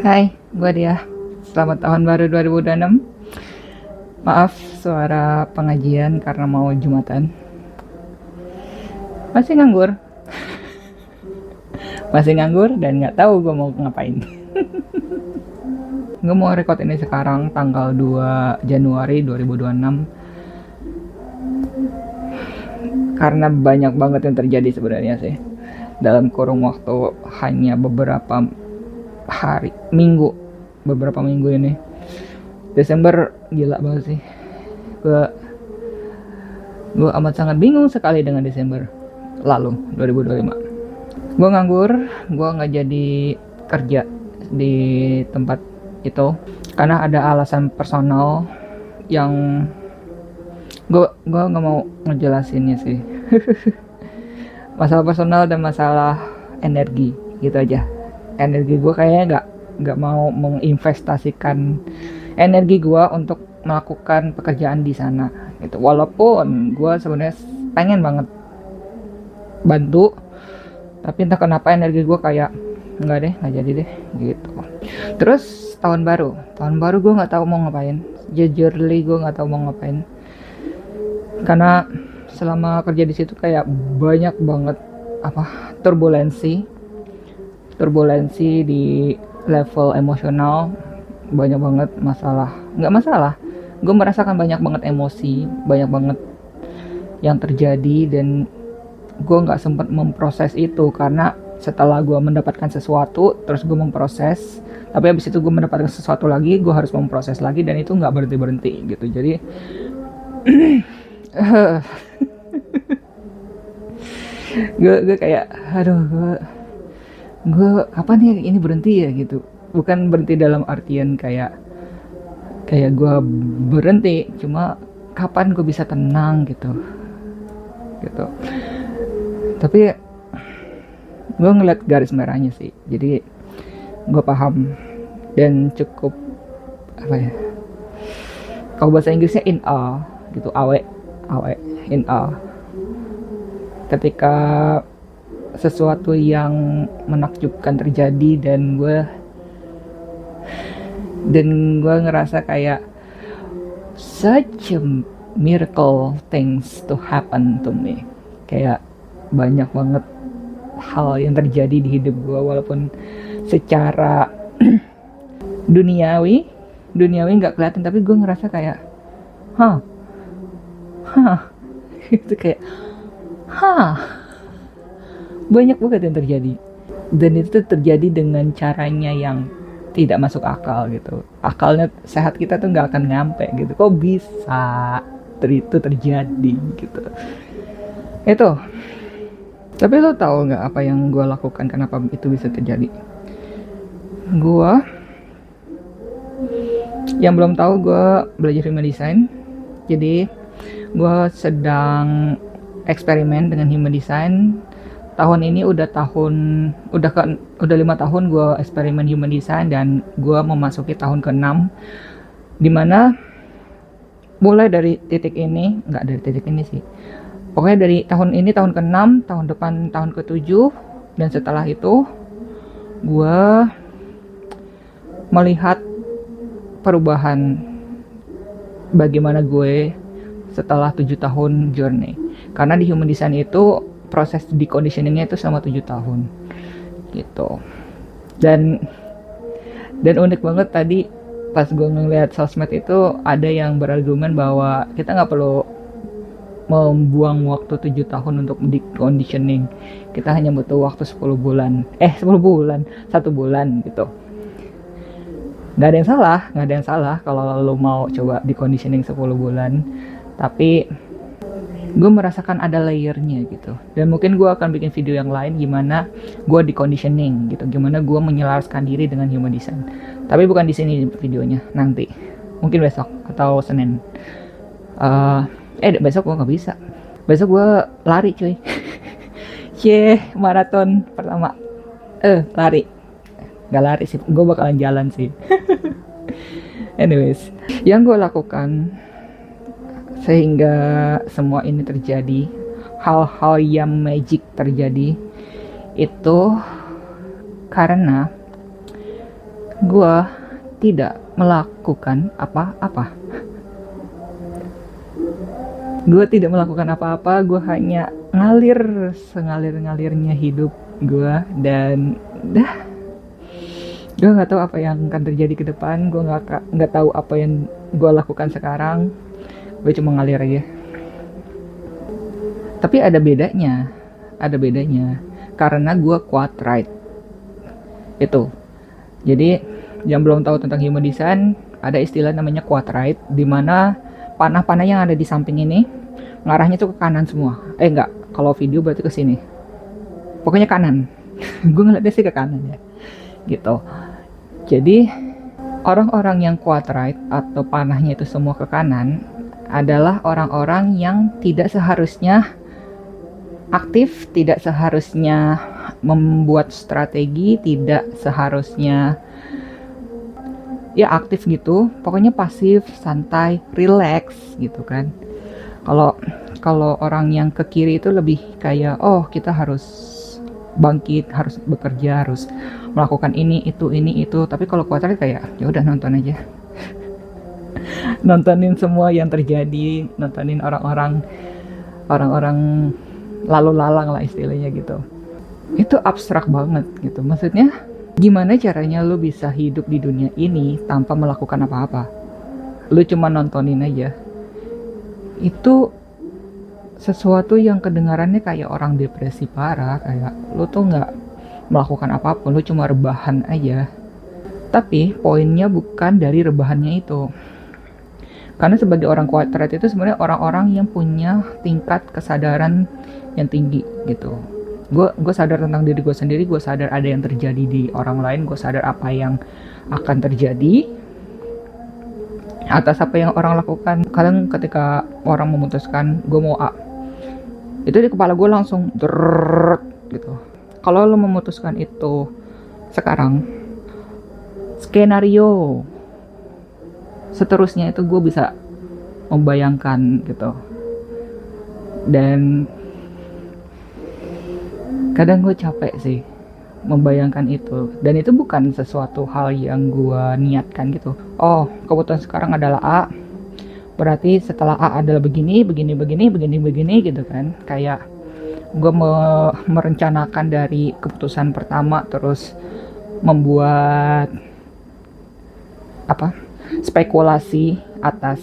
Hai, gue dia. Selamat tahun baru 2026. Maaf suara pengajian karena mau Jumatan. Masih nganggur. Masih nganggur dan nggak tahu gue mau ngapain. Gue mau record ini sekarang tanggal 2 Januari 2026 karena banyak banget yang terjadi sebenarnya sih. Dalam kurung waktu hanya beberapa beberapa minggu ini. Desember gila banget sih. Gue amat sangat bingung sekali dengan Desember lalu 2025. Gue nganggur, gue nggak jadi kerja di tempat itu karena ada alasan personal yang gue nggak mau ngejelasinnya sih. Masalah personal dan masalah energi gitu aja. Energi gue kayaknya nggak mau menginvestasikan energi gue untuk melakukan pekerjaan di sana gitu. Walaupun gue sebenarnya pengen banget bantu, tapi entah kenapa energi gue kayak nggak jadi deh gitu. Terus tahun baru gue nggak tahu mau ngapain. Jujurly gue nggak tahu mau ngapain karena selama kerja di situ kayak banyak banget turbulensi di level emosional, banyak banget nggak masalah, gue merasakan banyak banget emosi, banyak banget yang terjadi dan gue nggak sempat memproses itu karena setelah gue mendapatkan sesuatu terus gue memproses, tapi habis itu gue mendapatkan sesuatu lagi, gue harus memproses lagi dan itu nggak berhenti gitu. Jadi gue kayak aduh, gue kapan ya ini berhenti ya gitu. Bukan berhenti dalam artian kayak gue berhenti, cuma kapan gue bisa tenang gitu. Tapi gue ngeliat garis merahnya sih, jadi gue paham dan cukup kalau bahasa Inggrisnya in awe gitu, awe in awe ketika sesuatu yang menakjubkan terjadi dan gue ngerasa kayak such a miracle things to happen to me. Kayak banyak banget hal yang terjadi di hidup gue, walaupun secara duniawi nggak kelihatan, tapi gue ngerasa kayak itu kayak banyak banget yang terjadi, dan itu terjadi dengan caranya yang tidak masuk akal gitu. Akalnya sehat kita tuh nggak akan nyampe gitu, kok bisa itu terjadi gitu. Itu, tapi lo tahu nggak apa yang gue lakukan kenapa itu bisa terjadi? Gue yang belum tahu, gue belajar human design, jadi gue sedang eksperimen dengan human design. Tahun ini udah 5 tahun gue eksperimen human design dan gue memasuki tahun ke-6, dimana mulai dari titik ini sih, pokoknya dari tahun ini tahun ke-6, tahun depan tahun ke-7, dan setelah itu gue melihat perubahan bagaimana gue setelah 7 tahun journey. Karena di human design itu proses deconditioningnya itu selama 7 tahun gitu. Dan unik banget tadi pas gue ngeliat sosmed itu ada yang berargumen bahwa kita nggak perlu membuang waktu 7 tahun untuk deconditioning, kita hanya butuh waktu 1 bulan 1 bulan gitu. Nggak ada yang salah kalau lo mau coba deconditioning 10 bulan, tapi gue merasakan ada layernya gitu. Dan mungkin gue akan bikin video yang lain gimana gue deconditioning gitu, gimana gue menyelaraskan diri dengan human design. Tapi bukan di sini videonya, nanti mungkin besok atau Senin. Besok gue nggak bisa, besok gue lari cuy. Maraton pertama. Lari nggak lari sih, gue bakalan jalan sih. Anyways, yang gue lakukan sehingga semua ini terjadi, hal-hal yang magic terjadi, itu karena gue tidak melakukan apa-apa. Gue tidak melakukan apa-apa, gue hanya ngalir sengalir-ngalirnya hidup gue, dan gue nggak tahu apa yang akan terjadi ke depan. Gue nggak tahu apa yang gue lakukan sekarang. Gue cuma ngalir aja. Tapi ada bedanya, karena gue quartrite itu. Jadi yang belum tahu tentang human design, ada istilah namanya quartrite, di mana panah-panah yang ada di samping ini ngarahnya tuh ke kanan semua. Enggak, kalau video berarti ke sini. Pokoknya kanan. Gue ngeliatnya sih ke kanan ya. Gitu. Jadi orang-orang yang quartrite atau panahnya itu semua ke kanan adalah orang-orang yang tidak seharusnya aktif, tidak seharusnya membuat strategi, tidak seharusnya ya aktif gitu. Pokoknya pasif, santai, relax gitu kan. Kalau orang yang ke kiri itu lebih kayak, oh kita harus bangkit, harus bekerja, harus melakukan ini itu. Tapi kalau quartrite kayak ya udah nonton aja. Nontonin semua yang terjadi, nontonin orang-orang lalu lalang lah istilahnya gitu. Itu abstrak banget gitu. Maksudnya gimana caranya lu bisa hidup di dunia ini tanpa melakukan apa-apa? Lu cuma nontonin aja. Itu sesuatu yang kedengarannya kayak orang depresi parah, kayak lu tuh nggak melakukan apapun, lu cuma rebahan aja. Tapi poinnya bukan dari rebahannya itu. Karena sebagai orang quartrite itu sebenarnya orang-orang yang punya tingkat kesadaran yang tinggi gitu. Gue sadar tentang diri gue sendiri, gue sadar ada yang terjadi di orang lain, gue sadar apa yang akan terjadi atas apa yang orang lakukan. Kadang ketika orang memutuskan gue mau A, itu di kepala gue langsung gitu. Kalau lo memutuskan itu sekarang, skenario seterusnya itu gue bisa membayangkan gitu. Dan kadang gue capek sih membayangkan itu, dan itu bukan sesuatu hal yang gue niatkan gitu. Oh, kebutuhan sekarang adalah A, berarti setelah A adalah begini gitu kan. Kayak gue merencanakan dari keputusan pertama, terus membuat spekulasi atas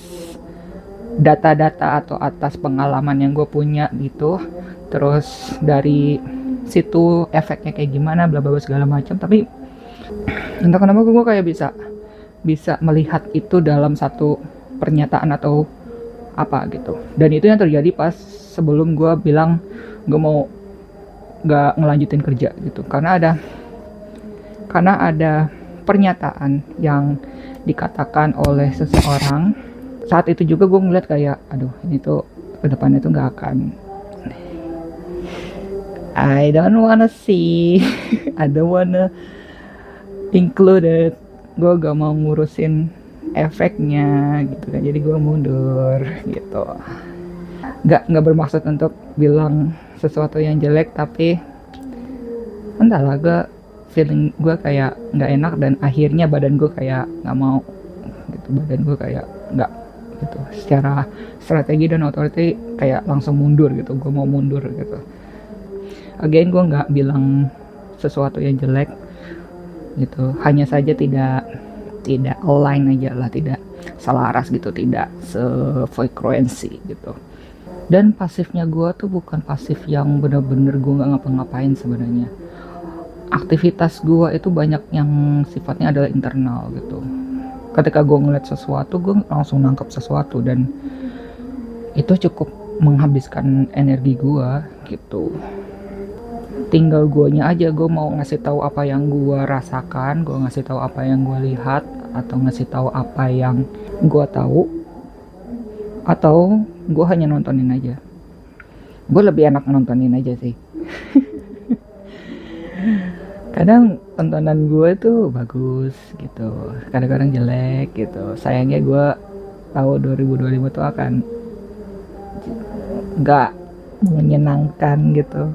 data-data atau atas pengalaman yang gue punya gitu. Terus dari situ efeknya kayak gimana, bla bla segala macam. Tapi entah kenapa gue kayak bisa melihat itu dalam satu pernyataan atau apa gitu. Dan itu yang terjadi pas sebelum gue bilang gue mau gak ngelanjutin kerja gitu, karena ada pernyataan yang dikatakan oleh seseorang. Saat itu juga gue ngeliat kayak, aduh ini tuh kedepannya tuh gak akan, I don't wanna see I don't wanna include it. Gue gak mau ngurusin efeknya gitu kan, jadi gue mundur gitu. Gak bermaksud untuk bilang sesuatu yang jelek, tapi entahlah, feeling gue kayak gak enak, dan akhirnya badan gue kayak gak mau gitu. Badan gue kayak gak gitu, secara strategi dan authority kayak langsung mundur gitu. Gue mau mundur gitu. Again, gue gak bilang sesuatu yang jelek gitu, hanya saja tidak align aja lah, tidak selaras gitu, tidak sefrekuensi gitu. Dan pasifnya gue tuh bukan pasif yang bener-bener gue gak ngapa-ngapain sebenarnya. Aktivitas gue itu banyak yang sifatnya adalah internal gitu. Ketika gue ngeliat sesuatu, gue langsung nangkep sesuatu, dan itu cukup menghabiskan energi gue gitu. Tinggal guanya aja, gue mau ngasih tahu apa yang gue rasakan, gue ngasih tahu apa yang gue lihat, atau ngasih tahu apa yang gue tahu, atau gue hanya nontonin aja. Gue lebih enak nontonin aja sih. Kadang tontonan gue tuh bagus gitu, kadang-kadang jelek gitu. Sayangnya gue tahu 2025 tuh akan gak menyenangkan gitu,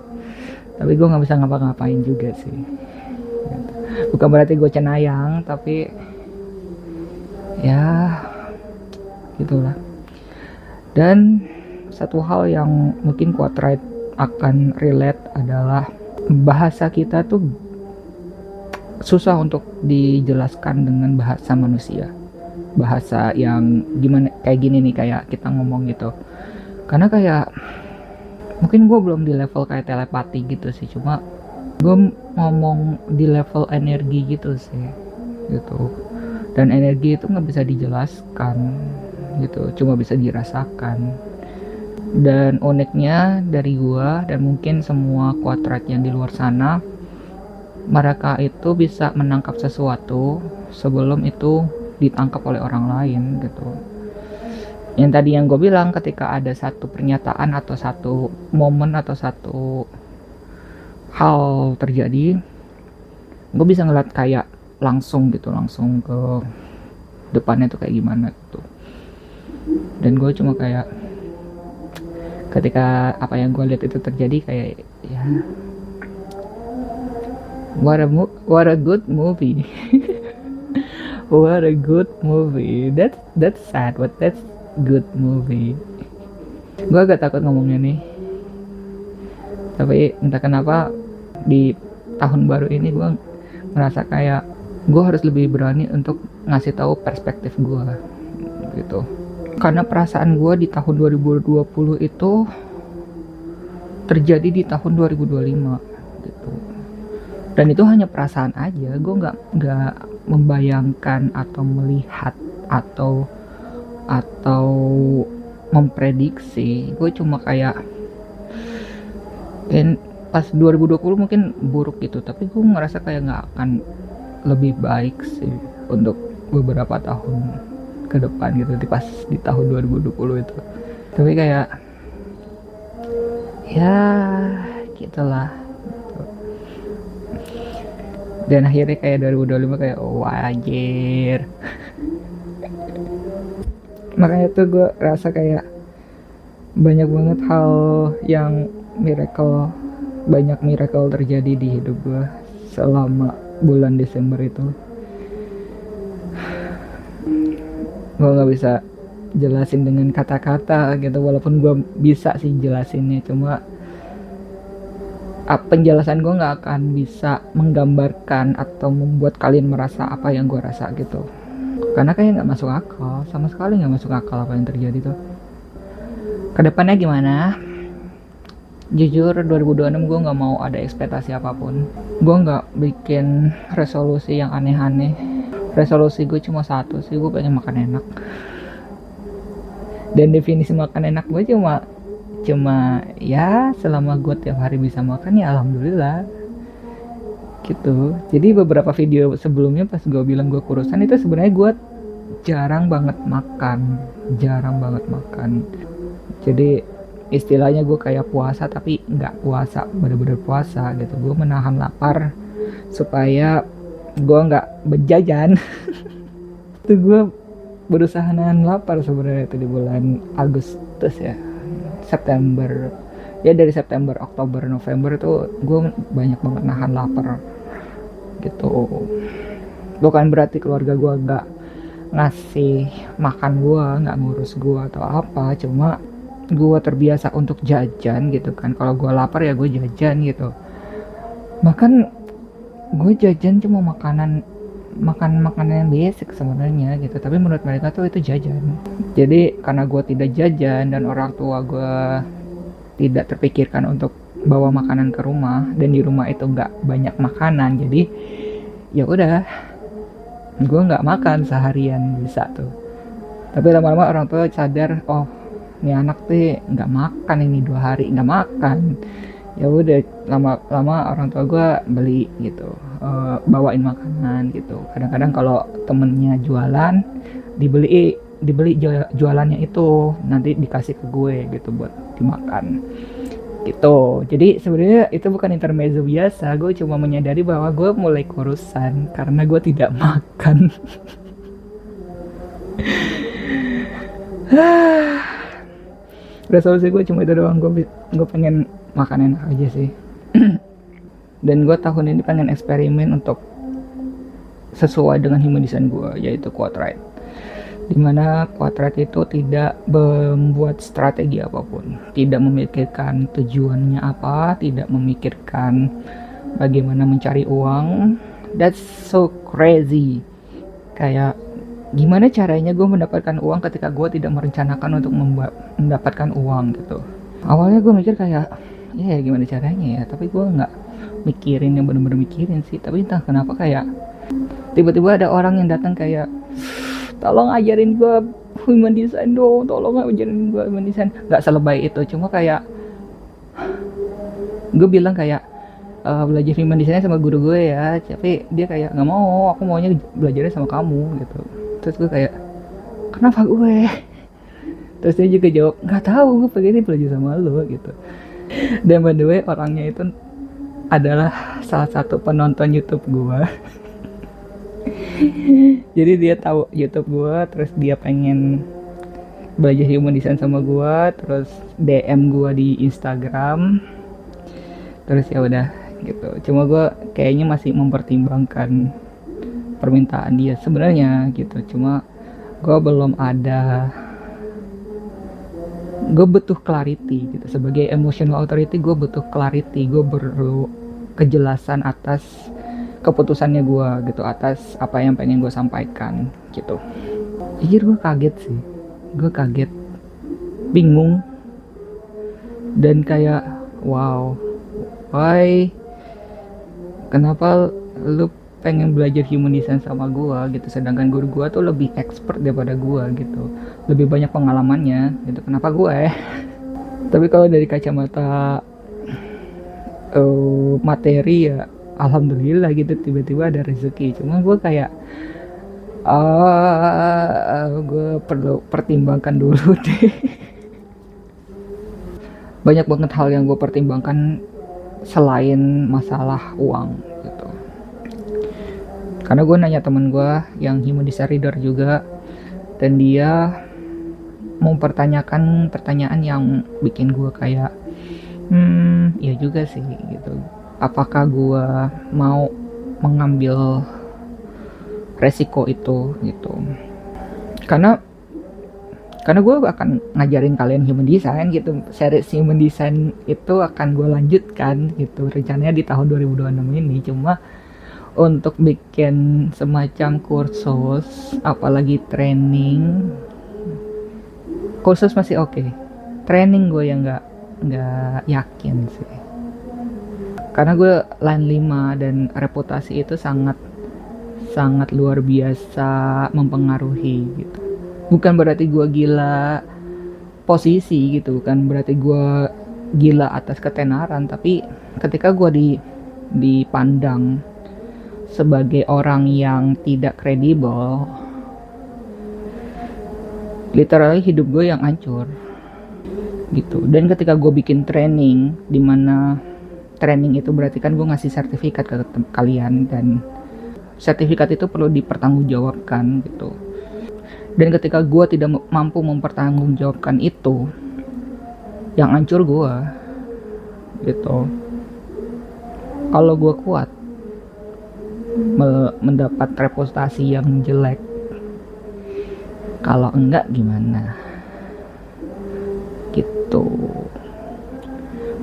tapi gue gak bisa ngapa-ngapain juga sih gitu. Bukan berarti gue cenayang, tapi ya gitulah. Dan satu hal yang mungkin Quadrate akan relate adalah bahasa kita tuh susah untuk dijelaskan dengan bahasa manusia, bahasa yang gimana kayak gini nih, kayak kita ngomong gitu. Karena kayak mungkin gue belum di level kayak telepati gitu sih, cuma gue ngomong di level energi gitu sih gitu. Dan energi itu nggak bisa dijelaskan gitu, cuma bisa dirasakan. Dan uniknya dari gua dan mungkin semua kuadrat yang di luar sana, mereka itu bisa menangkap sesuatu sebelum itu ditangkap oleh orang lain gitu. Yang tadi yang gue bilang, ketika ada satu pernyataan atau satu momen atau satu hal terjadi, gue bisa ngeliat kayak langsung gitu, langsung ke depannya tuh kayak gimana gitu. Dan gue cuma kayak ketika apa yang gue lihat itu terjadi, kayak ya what a good movie. What a good movie. That's sad, but that's good movie. Gue agak takut ngomongnya nih, tapi entah kenapa di tahun baru ini gue merasa kayak gue harus lebih berani untuk ngasih tahu perspektif gue gitu. Karena perasaan gue di tahun 2020 itu terjadi di tahun 2025 gitu. Dan itu hanya perasaan aja, gue nggak membayangkan atau melihat atau memprediksi. Gue cuma kayak pas 2020 mungkin buruk gitu, tapi gue ngerasa kayak nggak akan lebih baik sih untuk beberapa tahun ke depan gitu, pas di tahun 2020 itu. Tapi kayak ya gitulah gitu. Dan akhirnya kayak 2025 kayak oh anjir. Makanya tuh gue rasa kayak banyak banget hal yang banyak miracle terjadi di hidup gue selama bulan Desember itu. Gue nggak bisa jelasin dengan kata-kata gitu, walaupun gue bisa sih jelasinnya, cuma penjelasan gue nggak akan bisa menggambarkan atau membuat kalian merasa apa yang gue rasa gitu, karena kayak nggak masuk akal, sama sekali nggak masuk akal apa yang terjadi tuh. Kedepannya gimana? Jujur 2026 gue nggak mau ada ekspektasi apapun. Gue nggak bikin resolusi yang aneh-aneh. Resolusi gue cuma satu sih, gue pengen makan enak. Dan definisi makan enak gue cuma ya selama gue tiap hari bisa makan ya alhamdulillah gitu. Jadi beberapa video sebelumnya pas gue bilang gue kurusan itu sebenarnya gue jarang banget makan. Jadi istilahnya gue kayak puasa tapi nggak puasa, bener-bener puasa gitu. Gue menahan lapar supaya gue nggak berjajan. Itu gue berusaha nahan lapar sebenarnya itu di bulan Agustus ya, September ya, dari September, Oktober, November itu gue banyak banget nahan lapar gitu. Bukan berarti keluarga gue nggak ngasih makan gue, nggak ngurus gue atau apa, cuma gue terbiasa untuk jajan gitu kan. Kalau gue lapar ya gue jajan gitu. Bahkan gue jajan cuma makanan yang basic sebenarnya gitu, tapi menurut mereka tuh itu jajan. Jadi karena gue tidak jajan dan orang tua gue tidak terpikirkan untuk bawa makanan ke rumah, dan di rumah itu nggak banyak makanan, jadi ya udah gue nggak makan seharian bisa tuh. Tapi lama-lama orang tua sadar, oh ini anak tuh nggak makan, ini 2 hari nggak makan. Ya udah lama-lama orang tua gue beli gitu, bawain makanan gitu. Kadang-kadang kalau temennya jualan, dibeli jualannya itu nanti dikasih ke gue gitu buat dimakan gitu. Jadi sebenarnya itu bukan intermezzo biasa, gue cuma menyadari bahwa gue mulai kurusan karena gue tidak makan. Resolusi gue cuma itu doang, gue pengen makan enak aja sih. Dan gue tahun ini pengen eksperimen untuk sesuai dengan human design gue, yaitu Quadrate. Dimana Quadrate itu tidak membuat strategi apapun, tidak memikirkan tujuannya apa, tidak memikirkan bagaimana mencari uang. That's so crazy. Kayak gimana caranya gue mendapatkan uang ketika gue tidak merencanakan untuk mendapatkan uang gitu. Awalnya gue mikir kayak ya gimana caranya ya, tapi gue nggak mikirin yang bener-bener mikirin sih. Tapi entah kenapa kayak tiba-tiba ada orang yang datang kayak, tolong ajarin gue human design dong, tolong ajarin gue human design. Nggak selebay itu, cuma kayak gue bilang kayak belajar human design sama guru gue ya, tapi dia kayak nggak mau, aku maunya belajarnya sama kamu gitu. Terus gue kayak, kenapa gue? Terus dia juga jawab, nggak tahu, gue pengen belajar sama lo gitu. Dan by the way, orangnya itu adalah salah satu penonton YouTube gue. Jadi dia tahu YouTube gue, terus dia pengen belajar human design sama gue, terus DM gue di Instagram. Terus ya udah gitu. Cuma gue kayaknya masih mempertimbangkan permintaan dia sebenarnya gitu. Cuma gue belum ada, gue butuh clarity gitu. Sebagai emotional authority gue butuh clarity, gue perlu kejelasan atas keputusannya gue gitu, atas apa yang pengen gue sampaikan gitu. Jujur gue kaget sih, gue kaget, bingung, dan kayak wow, why, kenapa lu pengen belajar human design sama gua gitu, sedangkan guru gua tuh lebih expert daripada gua gitu, lebih banyak pengalamannya gitu, kenapa gue? Tapi kalau dari kacamata materi ya alhamdulillah gitu, tiba-tiba ada rezeki. Cuma gue kayak gue perlu pertimbangkan dulu deh. Banyak banget hal yang gue pertimbangkan selain masalah uang gitu. Karena gue nanya temen gue yang human design reader juga, dan dia mempertanyakan pertanyaan yang bikin gue kayak ya juga sih gitu. Apakah gue mau mengambil resiko itu gitu. Karena gue akan ngajarin kalian human design gitu. Series human design itu akan gue lanjutkan gitu, rencananya di tahun 2026 ini. Cuma untuk bikin semacam kursus, apalagi training, kursus masih oke. Training gue yang nggak yakin sih. Karena gue line 5 dan reputasi itu sangat luar biasa mempengaruhi gitu. Bukan berarti gue gila posisi gitu, bukan berarti gue gila atas ketenaran, tapi ketika gue dipandang sebagai orang yang tidak kredibel, literally hidup gue yang hancur gitu. Dan ketika gue bikin training, dimana training itu berarti kan gue ngasih sertifikat ke kalian, dan sertifikat itu perlu dipertanggungjawabkan gitu. Dan ketika gue tidak mampu mempertanggungjawabkan itu, yang hancur gue gitu. Kalau gue kuat mendapat reputasi yang jelek, kalau enggak gimana gitu.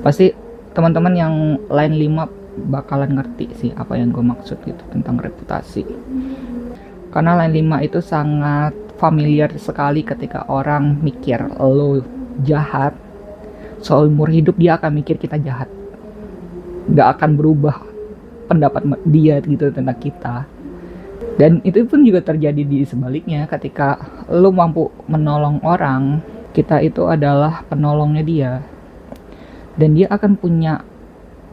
Pasti teman-teman yang line 5 bakalan ngerti sih apa yang gue maksud gitu tentang reputasi. Karena line 5 itu sangat familiar sekali ketika orang mikir lo jahat, seumur hidup dia akan mikir kita jahat. Gak akan berubah pendapat dia gitu tentang kita. Dan itu pun juga terjadi di sebaliknya, ketika lo mampu menolong orang, kita itu adalah penolongnya dia. Dan dia akan punya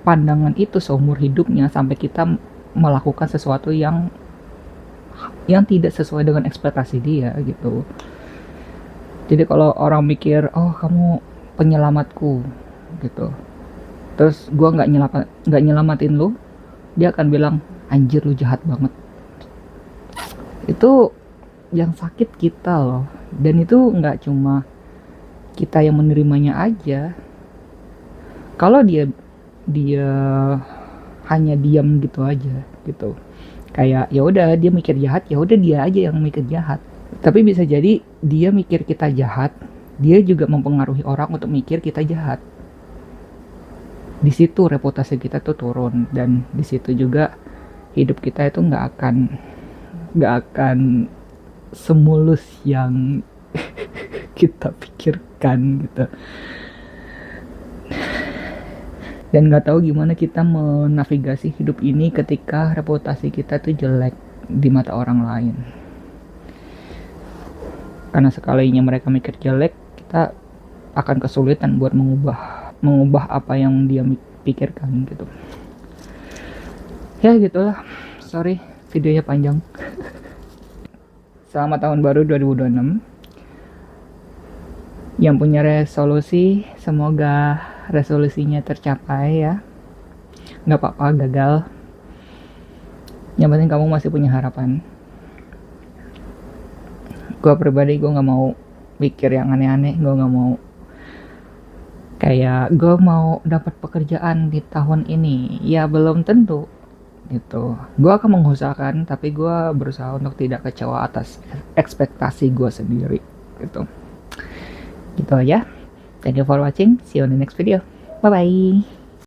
pandangan itu seumur hidupnya sampai kita melakukan sesuatu yang tidak sesuai dengan ekspektasi dia gitu. Jadi kalau orang mikir, oh kamu penyelamatku gitu, terus gue nggak nyelamatin lu, dia akan bilang anjir lu jahat banget. Itu yang sakit kita loh. Dan itu nggak cuma kita yang menerimanya aja. Kalau dia hanya diam gitu aja gitu, Kayak ya udah dia mikir jahat, ya udah dia aja yang mikir jahat. Tapi bisa jadi dia mikir kita jahat, dia juga mempengaruhi orang untuk mikir kita jahat. Di situ reputasi kita tuh turun, dan di situ juga hidup kita itu nggak akan semulus yang kita pikirkan gitu. Dan nggak tahu gimana kita menavigasi hidup ini ketika reputasi kita tuh jelek di mata orang lain. Karena sekalinya mereka mikir jelek, kita akan kesulitan buat mengubah apa yang dia pikirkan gitu. Ya gitulah, sorry videonya panjang. Selamat tahun baru 2026. Yang punya resolusi, semoga resolusinya tercapai ya. Nggak apa-apa gagal, yang penting kamu masih punya harapan. Gue pribadi, gue nggak mau pikir yang aneh-aneh. Gue nggak mau kayak gue mau dapat pekerjaan di tahun ini, ya belum tentu gitu. Gue akan mengusahakan, tapi gue berusaha untuk tidak kecewa atas ekspektasi gue sendiri gitu. Gitu aja. Thank you for watching. See you on the next video. Bye bye.